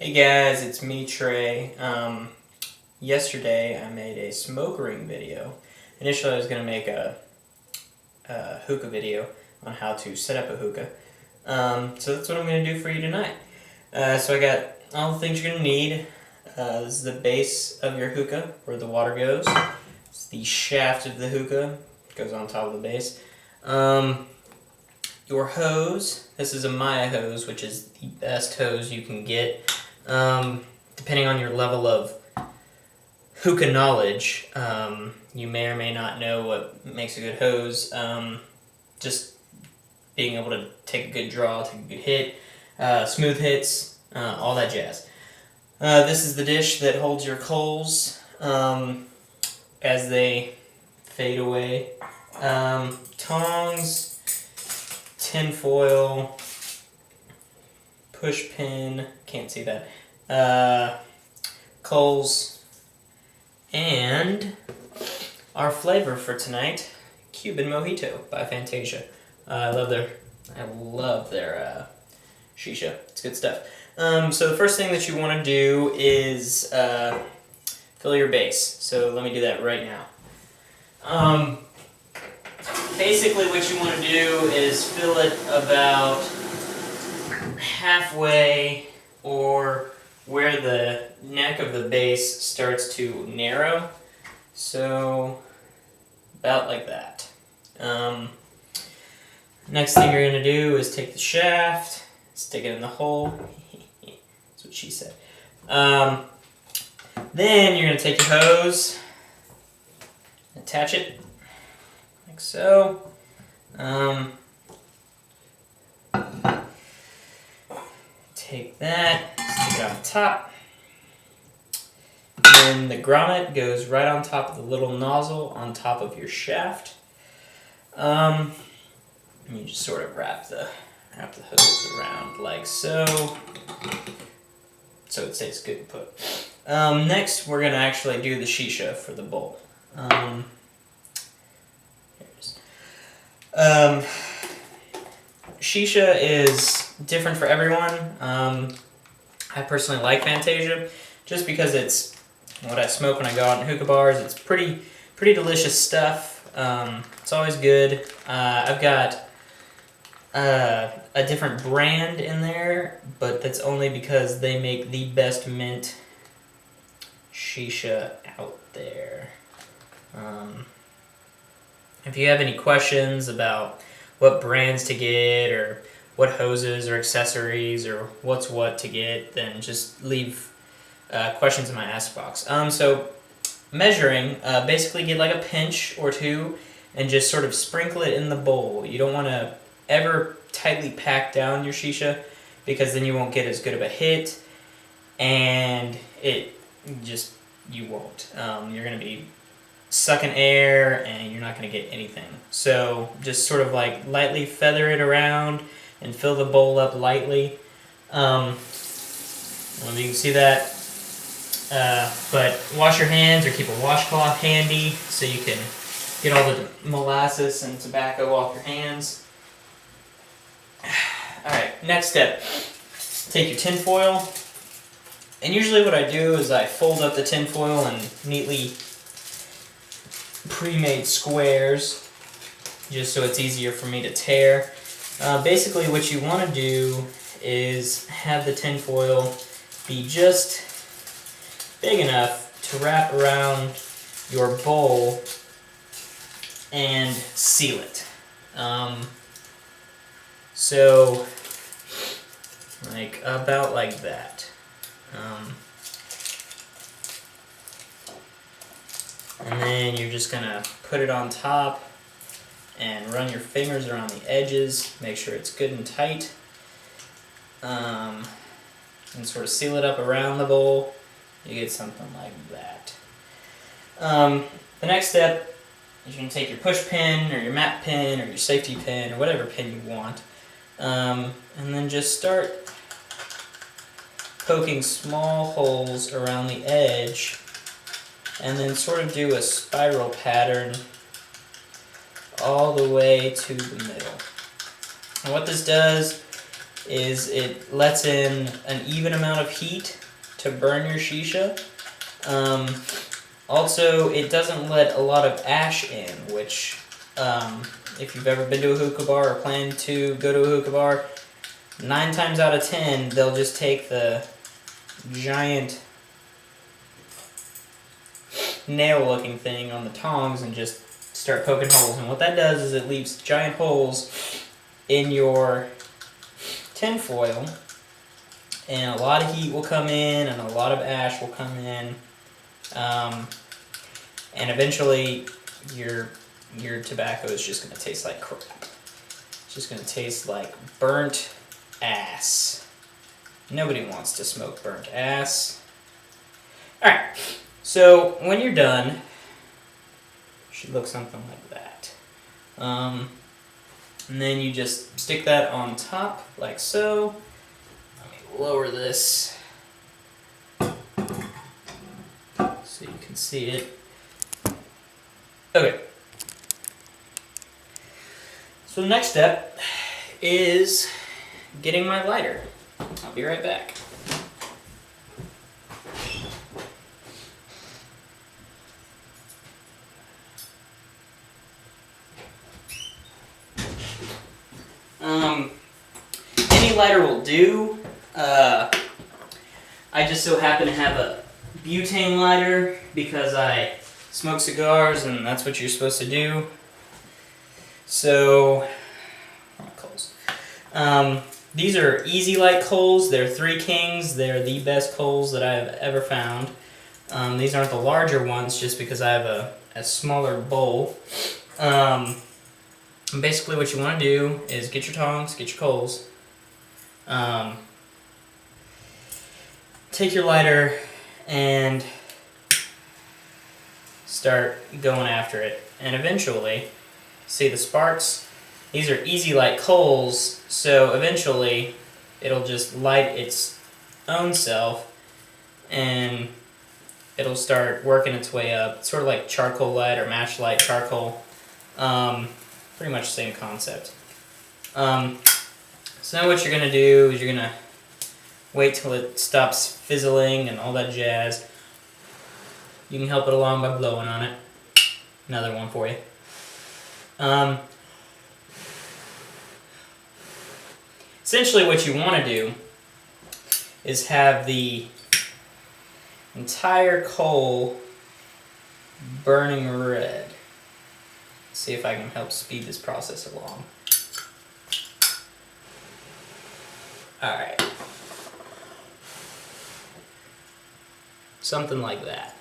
Hey guys, it's me, Trey. Yesterday I made a smoke ring video. Initially I was going to make a hookah video on how to set up a hookah. So that's what I'm going to do for you tonight. So I got all the things you're going to need. This is the base of your hookah, where the water goes. It's the shaft of the hookah, goes on top of the base. Your hose, this is a Maya hose, which is the best hose you can get. Depending on your level of hookah knowledge, you may or may not know what makes a good hose. Just being able to take a good draw, take a good hit, smooth hits, all that jazz. This is the dish that holds your coals as they fade away. Tongs, tin foil, push pin, can't see that, coals, and our flavor for tonight, Cuban Mojito by Fantasia. I love their shisha. It's good stuff. So the first thing that you want to do is fill your base. So let me do that right now. Basically what you want to do is fill it about halfway, or where the neck of the base starts to narrow. So about like that. Next thing you're going to do is take the shaft, stick it in the hole. That's what she said. Then you're going to take your hose, attach it like so. Take that, stick it on top. Then the grommet goes right on top of the little nozzle on top of your shaft. And you just sort of wrap the hose around like so it stays good and put. Next, we're going to actually do the shisha for the bowl. Here it is. Shisha is different for everyone. I personally like Fantasia just because it's what I smoke when I go out in hookah bars. It's pretty delicious stuff. It's always good. I've got a different brand in there, but that's only because they make the best mint shisha out there. If you have any questions about what brands to get, or what hoses or accessories or what's what to get, then just leave questions in my ask box. So measuring, basically get like a pinch or two and just sort of sprinkle it in the bowl. You don't want to ever tightly pack down your shisha, because then you won't get as good of a hit, and you won't. You're going to be sucking air and you're not going to get anything. So just sort of like lightly feather it around and fill the bowl up lightly. You can see that. But wash your hands, or keep a washcloth handy so you can get all the molasses and tobacco off your hands. Alright, next step. Take your tin foil. And usually what I do is I fold up the tin foil in neatly pre-made squares, just so it's easier for me to tear. Basically what you want to do is have the tin foil be just big enough to wrap around your bowl and seal it. So like about like that. And then you're just gonna put it on top and run your fingers around the edges, make sure it's good and tight, and sort of seal it up around the bowl. You get something like that. The next step is you're going to take your push pin or your map pin or your safety pin or whatever pin you want, and then just start poking small holes around the edge, and then sort of do a spiral pattern all the way to the middle. And what this does is it lets in an even amount of heat to burn your shisha. Also, it doesn't let a lot of ash in, which, if you've ever been to a hookah bar or plan to go to a hookah bar, 9 times out of 10, they'll just take the giant nail-looking thing on the tongs and just start poking holes. And what that does is it leaves giant holes in your tin foil, and a lot of heat will come in and a lot of ash will come in, and eventually your tobacco is just going to taste like crap. It's just going to taste like burnt ass. Nobody wants to smoke burnt ass. Alright, so when you're done, it should look something like that. And then you just stick that on top, like so. Let me lower this so you can see it. Okay. So the next step is getting my lighter. I'll be right back. Any lighter will do. I just so happen to have a butane lighter because I smoke cigars and that's what you're supposed to do. So, coals. These are Easy Light coals. They're 3 Kings. They're the best coals that I've ever found. These aren't the larger ones just because I have a smaller bowl. Basically what you want to do is get your tongs, get your coals, take your lighter and start going after it. And eventually, see the sparks? These are Easy Light coals, so eventually it'll just light its own self and it'll start working its way up. It's sort of like charcoal light or match light charcoal. Pretty much the same concept. So now what you're going to do is you're going to wait till it stops fizzling and all that jazz. You can help it along by blowing on it. Another one for you. Essentially what you want to do is have the entire coal burning red. See if I can help speed this process along. Alright. Something like that.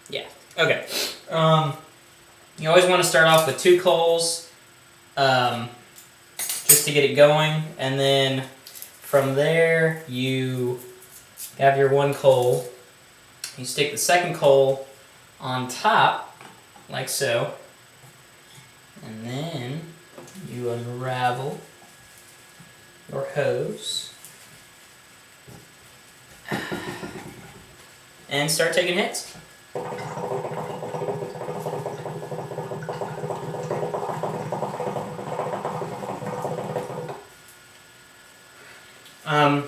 Yeah. Okay. You always want to start off with 2 coals just to get it going, and then from there you have your 1 coal. You stick the second coal on top, like so, and then you unravel your hose and start taking hits.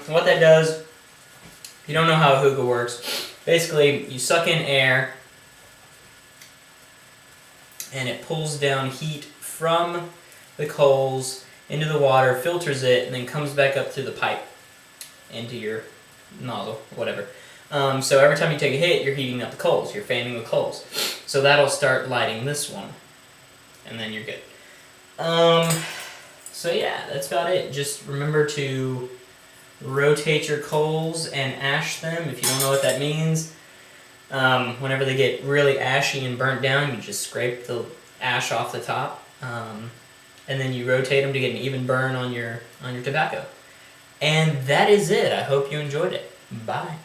What that does, if you don't know how a hookah works, basically you suck in air and it pulls down heat from the coals into the water, filters it, and then comes back up through the pipe into your nozzle, whatever. So every time you take a hit, you're heating up the coals, you're fanning the coals. So that'll start lighting this one, and then you're good. So yeah, that's about it. Just remember to rotate your coals and ash them. If you don't know what that means, whenever they get really ashy and burnt down, you just scrape the ash off the top, and then you rotate them to get an even burn on your tobacco. And that is it. I hope you enjoyed it. Bye.